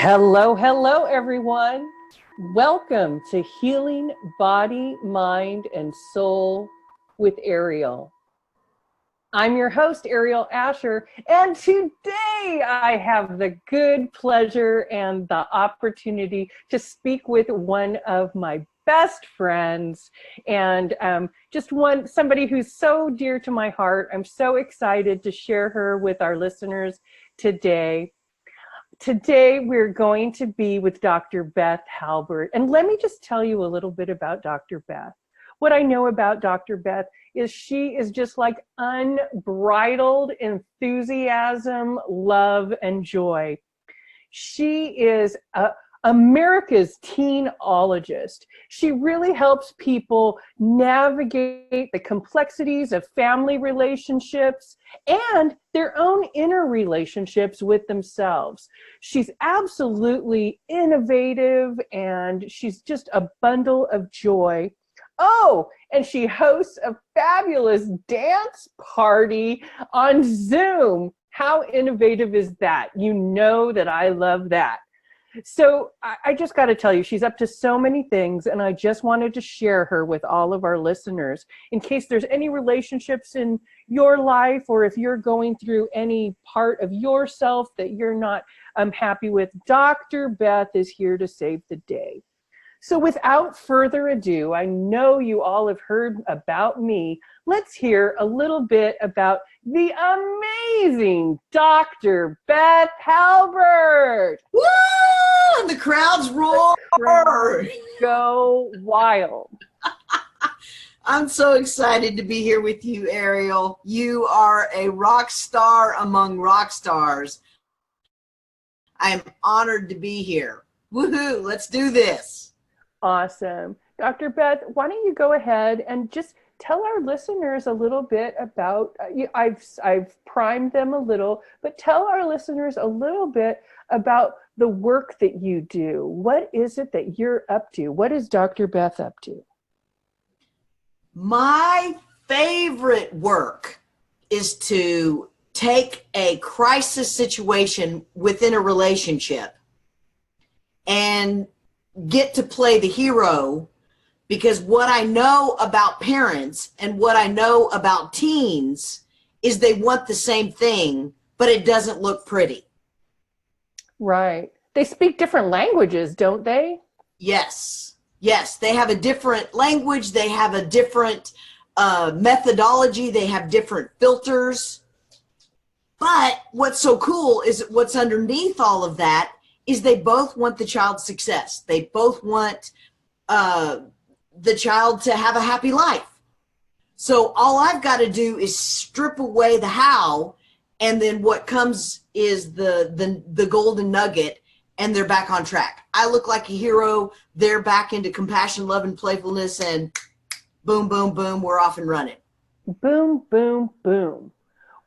Hello, hello, everyone. Welcome to Healing Body, Mind, and Soul with Aeriol. I'm your host, Aeriol Asher, and today I have the good pleasure and the opportunity to speak with one of my best friends and somebody who's so dear to my heart. I'm so excited to share her with our listeners today. Today, we're going to be with Dr. Beth Halbert. And let me just tell you a little bit about Dr. Beth. What I know about Dr. Beth is she is just like unbridled enthusiasm, love, and joy. She is America's teen-ologist. She really helps people navigate the complexities of family relationships and their own inner relationships with themselves. She's absolutely innovative and she's just a bundle of joy. Oh, and she hosts a fabulous dance party on Zoom. How innovative is that? You know that I love that. So I just got to tell you, she's up to so many things, and I just wanted to share her with all of our listeners in case there's any relationships in your life, or if you're going through any part of yourself that you're not happy with. Dr. Beth is here to save the day. So without further ado, I know you all have heard about me. Let's hear a little bit about the amazing Dr. Beth Halbert. Woo! And the crowds roar. The crowds go wild. I'm so excited to be here with you, Aeriol. You are a rock star among rock stars. I am honored to be here. Woohoo! Let's do this. Awesome. Dr. Beth, why don't you go ahead and just tell our listeners a little bit about, I've primed them a little, but tell our listeners a little bit about the work that you do. What is it that you're up to? What is Dr. Beth up to? My favorite work is to take a crisis situation within a relationship and get to play the hero, because what I know about parents and what I know about teens is they want the same thing, but it doesn't look pretty. Right. They speak different languages, don't they? Yes. Yes. They have a different language. They have a different methodology. They have different filters. But what's so cool is what's underneath all of that is they both want the child's success. They both want the child to have a happy life. So all I've got to do is strip away the how, and then what comes is the golden nugget, and they're back on track. I look like a hero. They're back into compassion, love, and playfulness, and boom, boom, boom, we're off and running. Boom, boom, boom.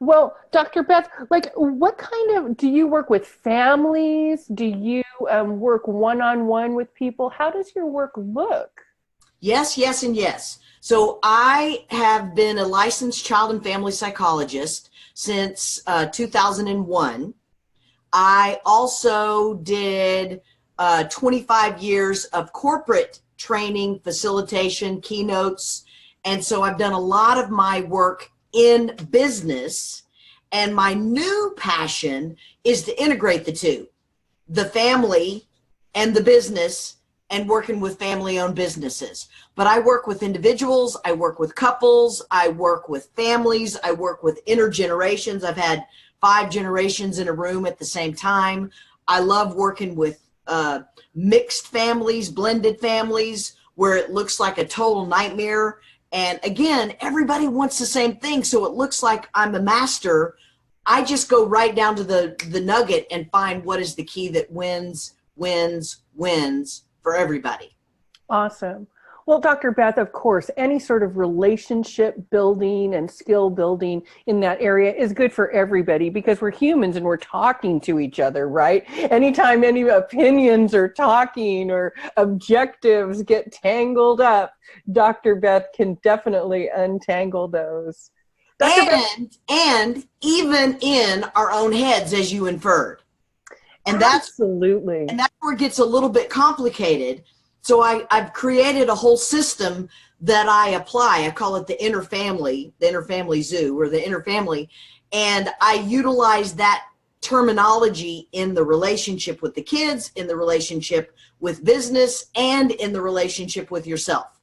Well, Dr. Beth, like, what kind of, do you work with families? Do you work one-on-one with people? How does your work look? Yes, yes, and yes. So I have been a licensed child and family psychologist since 2001. I also did 25 years of corporate training, facilitation, keynotes. And so I've done a lot of my work in business, and my new passion is to integrate the two, the family and the business, and working with family-owned businesses. But I work with individuals, I work with couples, I work with families, I work with intergenerations. I've had 5 generations in a room at the same time. I love working with mixed families, blended families, where it looks like a total nightmare. And again, everybody wants the same thing, so it looks like I'm a master. I just go right down to the nugget and find what is the key that wins for everybody. Awesome. Well, Dr. Beth, of course, any sort of relationship building and skill building in that area is good for everybody because we're humans and we're talking to each other, right? Anytime any opinions or talking or objectives get tangled up, Dr. Beth can definitely untangle those. And even in our own heads, as you inferred. And Absolutely. that's where it gets a little bit complicated. So I've created a whole system that I apply. I call it the inner family zoo, or the inner family. And I utilize that terminology in the relationship with the kids, in the relationship with business, and in the relationship with yourself.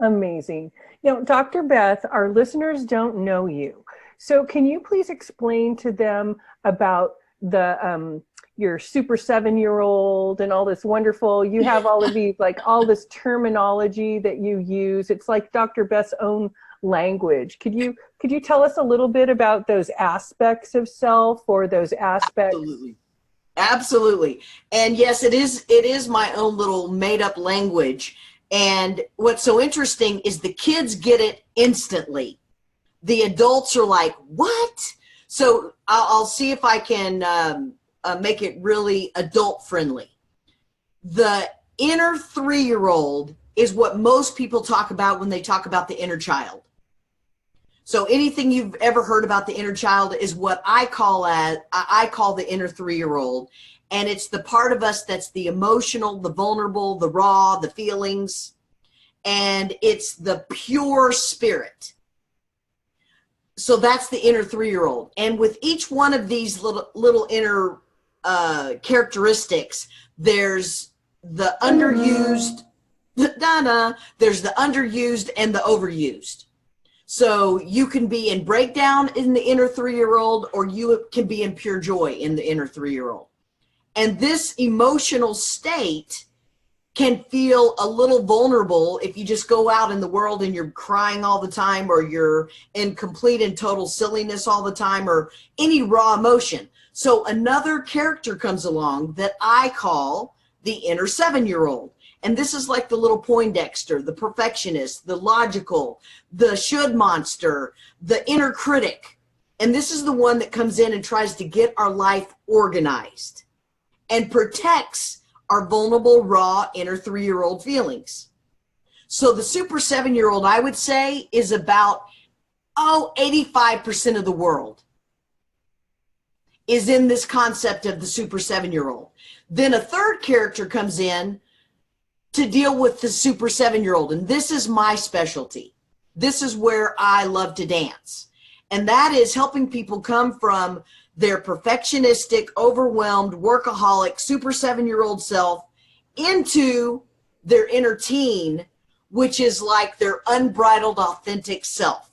Amazing. Now, Dr. Beth, our listeners don't know you. So can you please explain to them about the your super 7-year-old and all this wonderful, you have all of these, like all this terminology that you use. It's like Dr. Beth's own language. Could you tell us a little bit about those aspects of self, or those aspects? Absolutely. And yes, it is my own little made up language. And what's so interesting is the kids get it instantly. The adults are like, what? So I'll see if I can make it really adult friendly. The inner 3-year-old is what most people talk about when they talk about the inner child. So anything you've ever heard about the inner child is what I call the inner 3-year-old. And it's the part of us that's the emotional, the vulnerable, the raw, the feelings, and it's the pure spirit. So that's the inner 3-year-old. And with each one of these little inner characteristics, there's the underused, there's the underused and the overused. So you can be in breakdown in the inner 3-year-old, or you can be in pure joy in the inner 3-year-old. And this emotional state can feel a little vulnerable if you just go out in the world and you're crying all the time, or you're in complete and total silliness all the time, or any raw emotion. So another character comes along that I call the inner 7-year-old. And this is like the little Poindexter, the perfectionist, the logical, the should monster, the inner critic. And this is the one that comes in and tries to get our life organized and protects our vulnerable, raw, inner 3-year-old feelings. So the super 7-year-old, I would say, is about, 85% of the world is in this concept of the super 7-year-old. Then a third character comes in to deal with the super 7-year-old. And this is my specialty. This is where I love to dance. And that is helping people come from their perfectionistic, overwhelmed, workaholic, super 7-year-old self into their inner teen, which is like their unbridled, authentic self.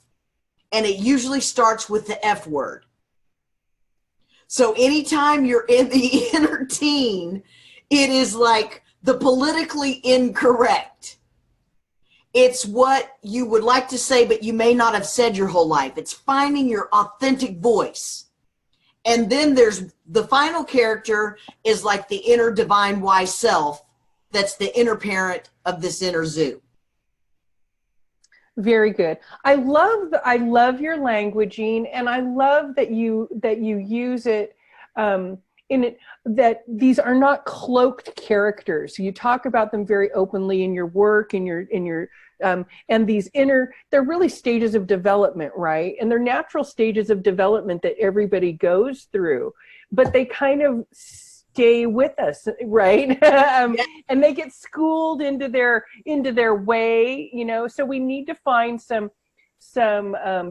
And it usually starts with the F word. So anytime you're in the inner teen, it is like the politically incorrect. It's what you would like to say, but you may not have said your whole life. It's finding your authentic voice. And then there's the final character is like the inner divine wise self. That's the inner parent of this inner zoo. Very good. I love your languaging, and I love that you use it in it, that these are not cloaked characters. You talk about them very openly in your work, in your and these they're really stages of development, right? And they're natural stages of development that everybody goes through, but they kind of stay with us, right? And they get schooled into their way, so we need to find some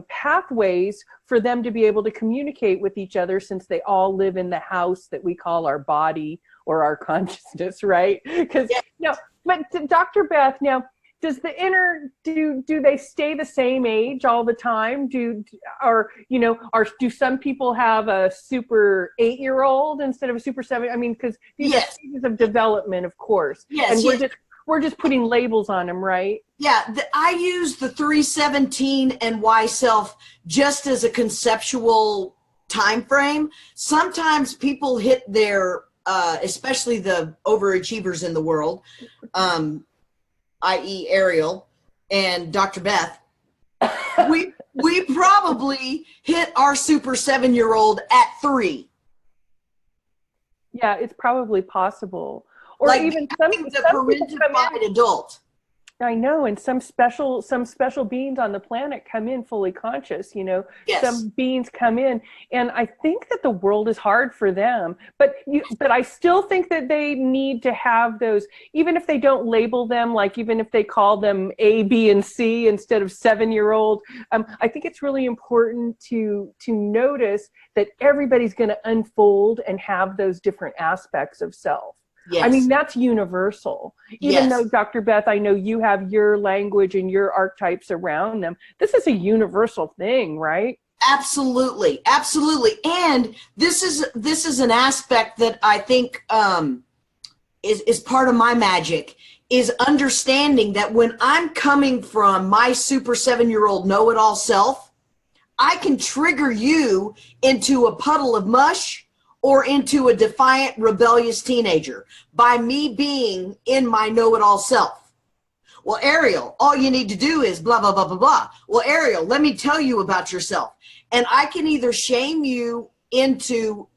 pathways for them to be able to communicate with each other, since they all live in the house that we call our body or our consciousness, right? Because but Dr. Beth, now, does the inner, do they stay the same age all the time? Do some people have a super 8-year-old instead of a super 7? I mean, because these are stages of development, of course. Yes. And we're just putting labels on them, right? Yeah, I use the 317 and Y self just as a conceptual time frame. Sometimes people hit their, especially the overachievers in the world, i.e. Aeriol and Dr. Beth, we probably hit our super 7-year-old at 3. Yeah, it's probably possible. Or like even the parentified adult. I know, and some special beings on the planet come in fully conscious, Yes. some beings come in, and I think that the world is hard for them, but I still think that they need to have those, even if they don't label them, like even if they call them A, B, and C instead of 7-year-old. I think it's really important to notice that everybody's going to unfold and have those different aspects of self. Yes. I mean, that's universal. Even though, Dr. Beth, I know you have your language and your archetypes around them. This is a universal thing, right? Absolutely. Absolutely. And this is an aspect that I think is part of my magic, is understanding that when I'm coming from my super 7-year-old know-it-all self, I can trigger you into a puddle of mush or into a defiant, rebellious teenager by me being in my know-it-all self. Well, Aeriol, all you need to do is blah, blah, blah, blah, blah. Well, Aeriol, let me tell you about yourself. And I can either shame you into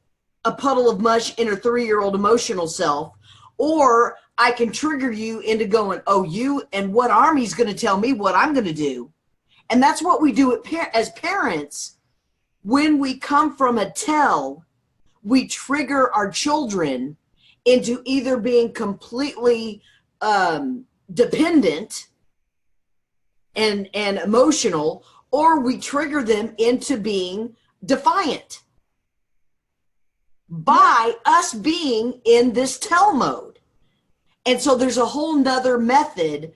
a puddle of mush in a 3-year-old emotional self, or I can trigger you into going, oh, you and what army's going to tell me what I'm going to do. And that's what we do as parents. When we come from a tell, we trigger our children into either being completely dependent and emotional, or we trigger them into being defiant by us being in this tell mode. And so there's a whole nother method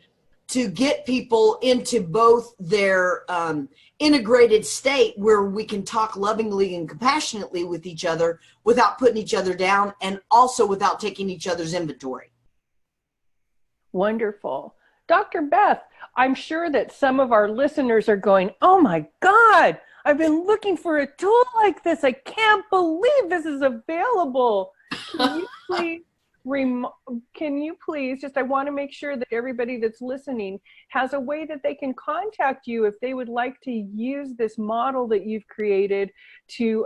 to get people into both their integrated state, where we can talk lovingly and compassionately with each other without putting each other down, and also without taking each other's inventory. Wonderful. Dr. Beth, I'm sure that some of our listeners are going, oh my God, I've been looking for a tool like this. I can't believe this is available. Can you please just, I want to make sure that everybody that's listening has a way that they can contact you if they would like to use this model that you've created to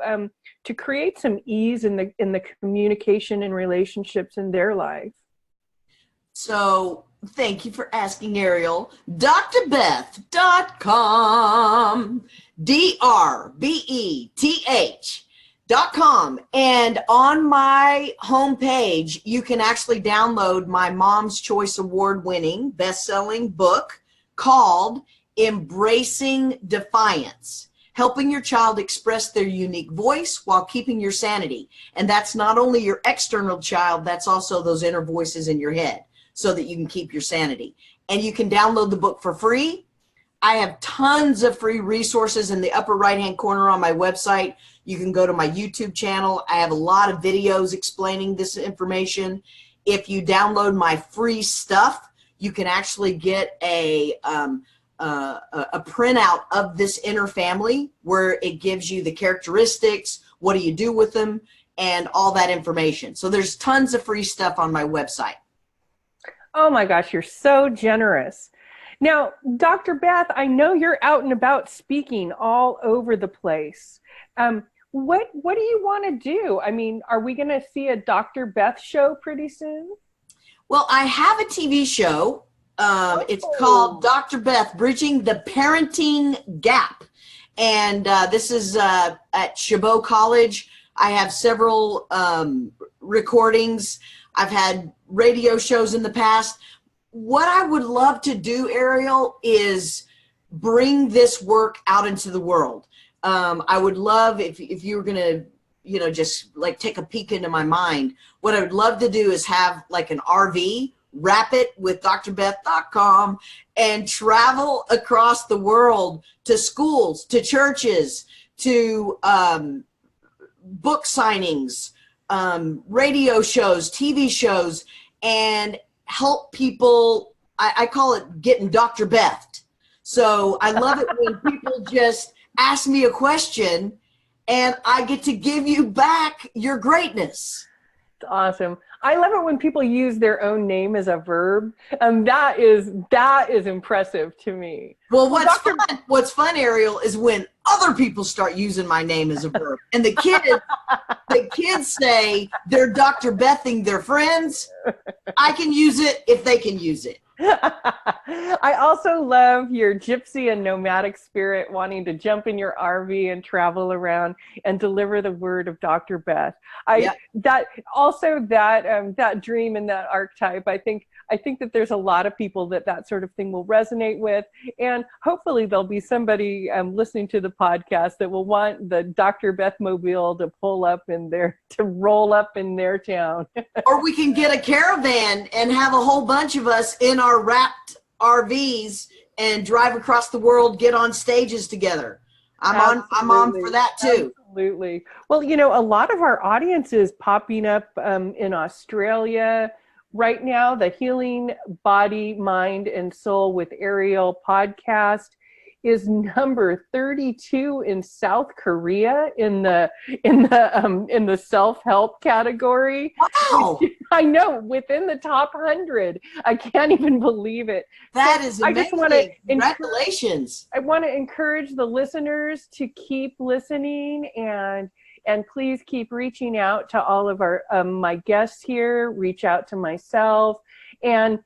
create some ease in the communication and relationships in their life. So thank you for asking, Aeriol. DrBeth.com, DrBeth.com. And on my homepage, you can actually download my Mom's Choice Award-winning best-selling book called Embracing Defiance: Helping Your Child Express Their Unique Voice While Keeping Your Sanity. And that's not only your external child, that's also those inner voices in your head, so that you can keep your sanity. And you can download the book for free. I have tons of free resources in the upper right-hand corner on my website. You can go to my YouTube channel. I have a lot of videos explaining this information. If you download my free stuff, you can actually get a printout of this inner family, where it gives you the characteristics, what do you do with them, and all that information. So there's tons of free stuff on my website. Oh my gosh, you're so generous. Now, Dr. Beth, I know you're out and about speaking all over the place. What do you want to do? I mean, are we going to see a Dr. Beth show pretty soon? Well, I have a TV show. It's called Dr. Beth, Bridging the Parenting Gap. And this is at Chabot College. I have several recordings. I've had radio shows in the past. What I would love to do, Aeriol, is bring this work out into the world. I would love, if you were going to, just like take a peek into my mind, what I would love to do is have like an RV, wrap it with DrBeth.com, and travel across the world to schools, to churches, to book signings, radio shows, TV shows, and help people. I call it getting Dr. Beth. So I love it when people just ask me a question and I get to give you back your greatness. It's awesome. I love it when people use their own name as a verb. That is impressive to me. Well, what's fun, Aeriol, is when other people start using my name as a verb. And the kids say they're Dr. Bething their friends. I can use it if they can use it. I also love your gypsy and nomadic spirit, wanting to jump in your RV and travel around and deliver the word of Dr. Beth. Yep. That dream and that archetype, I think that there's a lot of people that sort of thing will resonate with, and hopefully there'll be somebody listening to the podcast that will want the Dr. Beth mobile to roll up in their town. Or we can get a caravan and have a whole bunch of us in our wrapped RVs and drive across the world, get on stages together. I'm on for that too. Absolutely. Well, a lot of our audience is popping up in Australia right now. The Healing Body, Mind, and Soul with Aeriol podcast is number 32 in South Korea in the self-help category. Wow! I know, within the top 100. I can't even believe it. That is amazing. I just want to Congratulations. I want to encourage the listeners to keep listening and please keep reaching out to all of our my guests here. Reach out to myself, and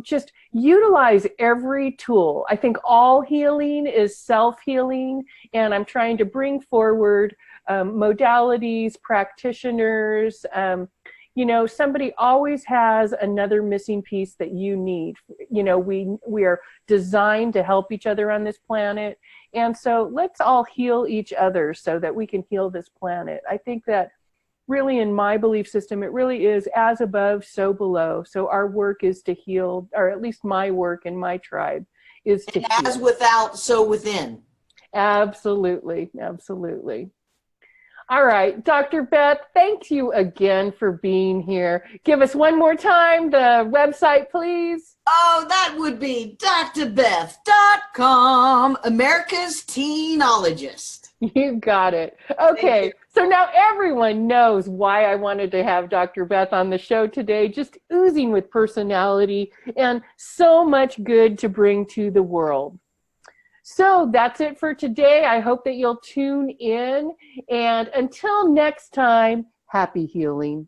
just utilize every tool. I think all healing is self-healing, and I'm trying to bring forward modalities, practitioners. Somebody always has another missing piece that you need. We are designed to help each other on this planet. And so let's all heal each other so that we can heal this planet. I think that really, in my belief system, it really is as above, so below. So our work is to heal, or at least my work in my tribe is to heal. As without, so within. Absolutely. Absolutely. All right, Dr. Beth, thank you again for being here. Give us one more time the website, please. Oh, that would be drbeth.com, America's Teen-ologist. You got it. Okay, so now everyone knows why I wanted to have Dr. Beth on the show today, just oozing with personality and so much good to bring to the world. So that's it for today. I hope that you'll tune in. And until next time, happy healing.